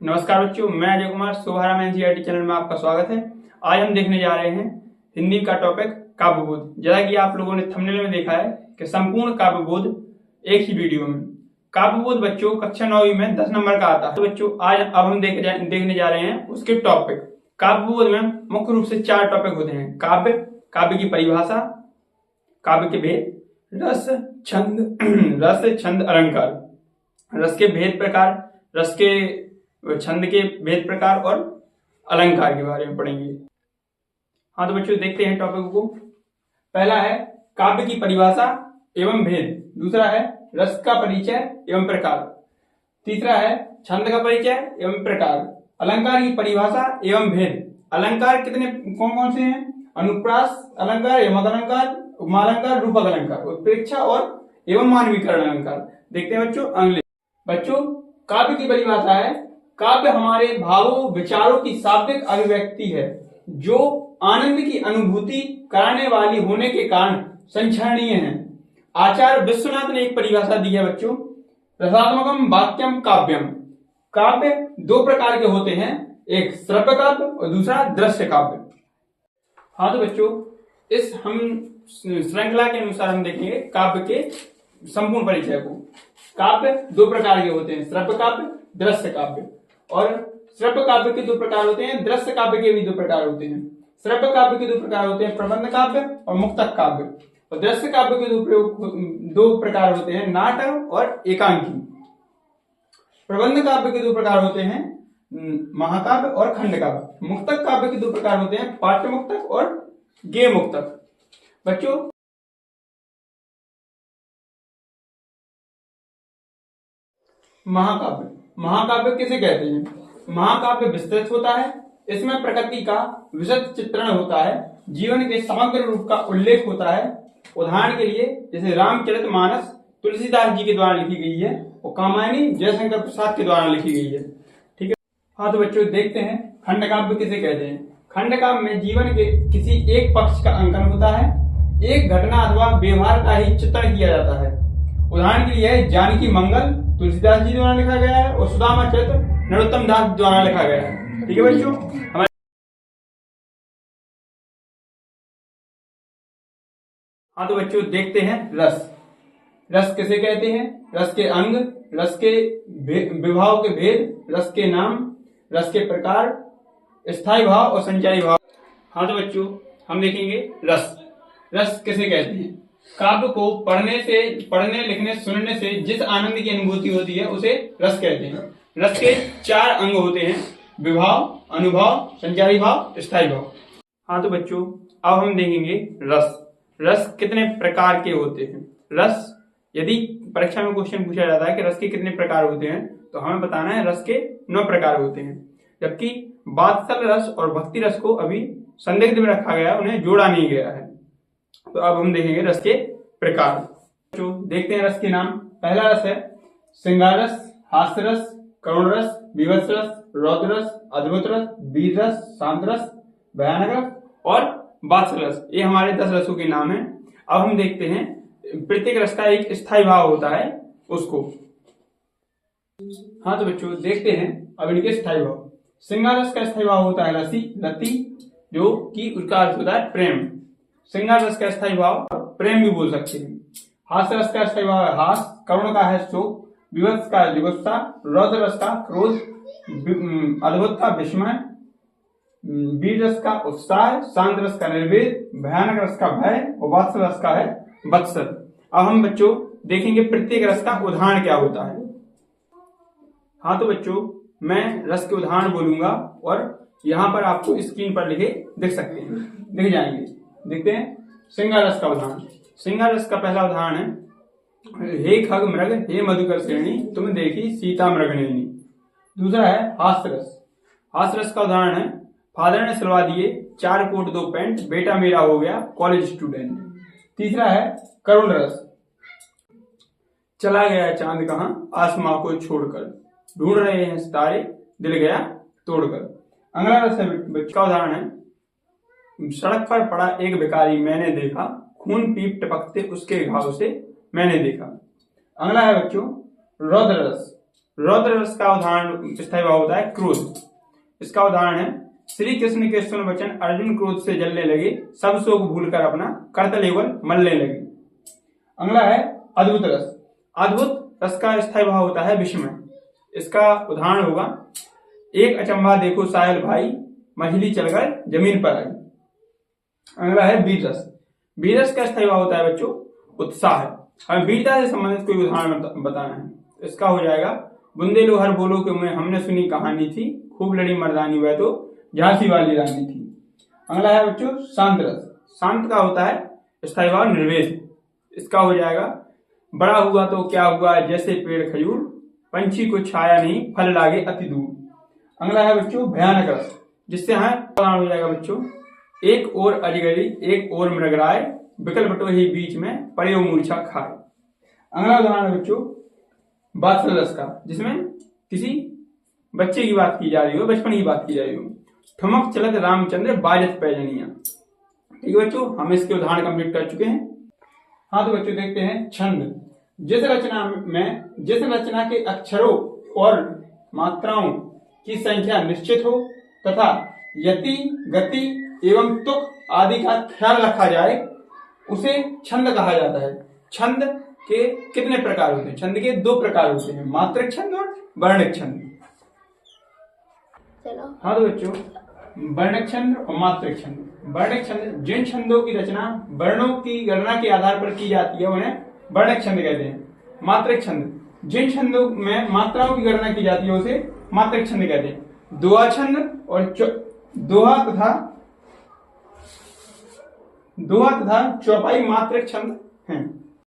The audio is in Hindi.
नमस्कार बच्चों, मैं अजय कुमार सोहाराम एनसीईआरटी चैनल में आपका स्वागत है। आज हम देखने जा रहे हैं हिंदी का टॉपिक काव्यबोध। जैसा कि आप लोगों ने थंबनेल में देखा है कि संपूर्ण काव्यबोध एक ही वीडियो में। काव्यबोध बच्चों कक्षा 9वीं में 10 नंबर का आता है। तो बच्चों आज अब हम देखने जा रहे हैं उसके टॉपिक। काव्यबोध में मुख्य रूप से 4 टॉपिक होते हैं: काव्य, काव्य की परिभाषा, काव्य के भेद, रस, छंद, अलंकार। रस के भेद प्रकार, रस के छंद के भेद प्रकार और अलंकार के बारे में पढ़ेंगे। हाँ तो बच्चों देखते हैं टॉपिक को। पहला है काव्य की परिभाषा एवं भेद, दूसरा है रस का परिचय एवं प्रकार, तीसरा है छंद का परिचय एवं प्रकार, अलंकार की परिभाषा एवं भेद। अलंकार कितने कौन कौन से हैं? अनुप्रास अलंकार, यमक अलंकार, उपमालंकार, रूपक अलंकार, उत्प्रेक्षा और एवं मानवीकरण अलंकार। देखते हैं बच्चों काव्य की परिभाषा है: काव्य हमारे भावों विचारों की शाब्दिक अभिव्यक्ति है जो आनंद की अनुभूति कराने वाली होने के कारण संचरणीय है। आचार्य विश्वनाथ ने एक परिभाषा दी है बच्चों: रसात्मकम वाक्यम काव्यम। काव्य 2 प्रकार के होते हैं, एक श्रव्य काव्य और दूसरा दृश्य काव्य। हाँ तो बच्चों इस हम श्रृंखला के अनुसार हम देखेंगे काव्य के संपूर्ण परिचय को। काव्य 2 प्रकार के होते हैं, श्रव्य काव्य, दृश्य काव्य। और श्रव्य काव्य के 2 प्रकार होते हैं, दृश्य काव्य के भी 2 प्रकार होते हैं। श्रव्य काव्य के 2 प्रकार होते हैं, प्रबंध काव्य और मुक्तक काव्य। और दृश्य काव्य के 2 प्रकार होते हैं, नाटक और एकांकी। प्रबंध काव्य के 2 प्रकार होते हैं, महाकाव्य और खंड काव्य। मुक्तक काव्य के 2 प्रकार होते हैं, पाठ्य मुक्तक और गेय मुक्तक। बच्चों महाकाव्य किसे कहते हैं? महाकाव्य विस्तृत होता है, इसमें प्रकृति का विशद चित्रण होता है, जीवन के समग्र रूप का उल्लेख होता है। उदाहरण के लिए जैसे रामचरितमानस तुलसीदास जी के द्वारा लिखी गई है और कामायनी जयशंकर प्रसाद के द्वारा लिखी गई है। ठीक है। हाँ तो बच्चों देखते हैं खंड काव्य किसे कहते हैं। खंड काव्य में जीवन के किसी एक पक्ष का अंकन होता है, एक घटना अथवा व्यवहार का ही चित्रण किया जाता है। उदाहरण के लिए जानकी मंगल तुलसीदास जी द्वारा लिखा गया है और सुदामा चरित्र नरोत्तम दास द्वारा लिखा गया है। ठीक है बच्चों। हाँ तो बच्चों देखते हैं रस किसे कहते हैं? रस के अंग, रस के विभाव के भेद, रस के नाम, रस के प्रकार, स्थायी भाव और संचारी भाव। हाँ तो बच्चों हम देखेंगे रस किसे कहते हैं? काव्य को पढ़ने लिखने सुनने से जिस आनंद की अनुभूति होती है उसे रस कहते हैं। रस के 4 अंग होते हैं: विभाव, अनुभव, संचारी भाव, स्थायी भाव। हाँ तो बच्चों अब हम देखेंगे रस कितने प्रकार के होते हैं। रस यदि परीक्षा में क्वेश्चन पूछा जाता है कि रस के कितने प्रकार होते हैं तो हमें बताना है रस के 9 प्रकार होते हैं, जबकि वात्सल रस और भक्ति रस को अभी संदिग्ध में रखा गया है, उन्हें जोड़ा नहीं गया है। तो अब हम देखेंगे रस के प्रकार। जो देखते हैं रस के नाम। पहला रस है श्रृंगार रस, हास्य रस, करुण रस, विभत्स रस, रौद्र रस, अद्भुत रस, वीर रस, शांत रस, भयानक रस और वात्सल रस। ये हमारे 10 रसों के नाम हैं। अब हम देखते हैं प्रत्येक रस का एक स्थायी भाव होता है उसको। हाँ तो बच्चों देखते हैं अब इनके स्थायी भाव। श्रृंगार रस का स्थायी भाव होता है रति, जो कि उसका अर्थ होता है प्रेम। श्रृंगार रस का स्थायी भाव प्रेम भी बोल सकते हैं। हास्य रस का स्थायी भाव है हास, करुण का है शोक, विभत्स का जुगुप्सा, रौद्र रस का क्रोध, अद्भुत का विस्मय, वीर रस का उत्साह, शांत रस का निर्वेद, भयानक रस का भय और वात्सल रस का है वत्सल। अब हम बच्चों देखेंगे प्रत्येक रस का उदाहरण क्या होता है। हाँ तो बच्चों मैं रस के उदाहरण बोलूंगा और यहाँ पर आपको स्क्रीन पर लिखे दिख सकते हैं, दिख जाएंगे। देखते हैं श्रृंगार रस का उदाहरण। श्रृंगार रस का पहला उदाहरण है: हे खग मृग हे मधुकर श्रेणी तुम देखी सीता मृगनयनी। दूसरा है हास्य रस। हास्य रस का उदाहरण है: फादर ने सिलवा दिए 4 कोट 2 पैंट, बेटा मेरा हो गया कॉलेज स्टूडेंट। तीसरा है करुण रस: चला गया चांद कहां आसमां को छोड़कर, ढूंढ रहे हैं सितारे दिल गया तोड़कर। अगला रस का उदाहरण है: सड़क पर पड़ा एक भिखारी मैंने देखा, खून पीप टपकते उसके घाव से मैंने देखा। अगला है बच्चों रौद्र रस। रौद्र रस का उदाहरण स्थायी भाव होता है क्रोध। इसका उदाहरण है श्री कृष्ण के सुन वचन अर्जुन क्रोध से जलने लगे, सब शोक भूलकर अपना करतलेवर मलने लगे। अगला है अद्भुत रस। अद्भुत रस का स्थायी भाव होता है विस्मय। इसका उदाहरण होगा एक अचंभा देखो साहिल भाई, मछली चलकर जमीन पर आई। अगला है वीर रस। वीर रस का स्थायी भाव होता है बच्चों उत्साह। हमें वीरता से संबंधित कोई उदाहरण बताना है। इसका हो जाएगा बुंदेलो हर बोलो के में हमने सुनी कहानी थी, खूब लड़ी मर्दानी वह तो झांसी वाली रानी थी। अगला है बच्चों शांत रस। शांत का होता है स्थायी भाव निर्वेश। इसका हो जाएगा बड़ा हुआ तो क्या हुआ जैसे पेड़ खजूर, पंछी को छाया नहीं फल लागे अति दूर। अगला है बच्चों भयानक रस, जिससे हो जाएगा बच्चों एक और अजगरी एक और मृगराय, विकल बटो ही बीच में पड़े मूर्छा खाए। अगला उदाहरण है बच्चों वात्सल रस का, जिसमें किसी बच्चे की बात की जा रही हो, बचपन की बात की जा रही हो। ठमक चलत रामचंद्र बाजत पैजनिया। ठीक है बच्चों, हम इसके उदाहरण कंप्लीट कर चुके हैं। हाँ तो बच्चों देखते हैं छंद। जिस रचना के अक्षरों और मात्राओं की संख्या निश्चित हो तथा यति गति एवं तुक आदि का ख्याल रखा जाए उसे छंद कहा जाता है। छंद के कितने प्रकार होते हैं? छंद के 2 प्रकार होते हैं, मात्रिक छंद और वर्णिक छंद। हाँ तो बच्चों वर्णिक छंद और मात्रिक छंद। वर्णिक छंद जिन छंदों की रचना वर्णों की गणना के आधार पर की जाती है उन्हें वर्णिक छंद कहते हैं। मात्रिक छंद जिन छंदों में मात्राओं की गणना की जाती है उसे मात्रिक छंद कहते हैं। दोहा छंद और दोहा तथा चौपाई मात्रिक छंद हैं।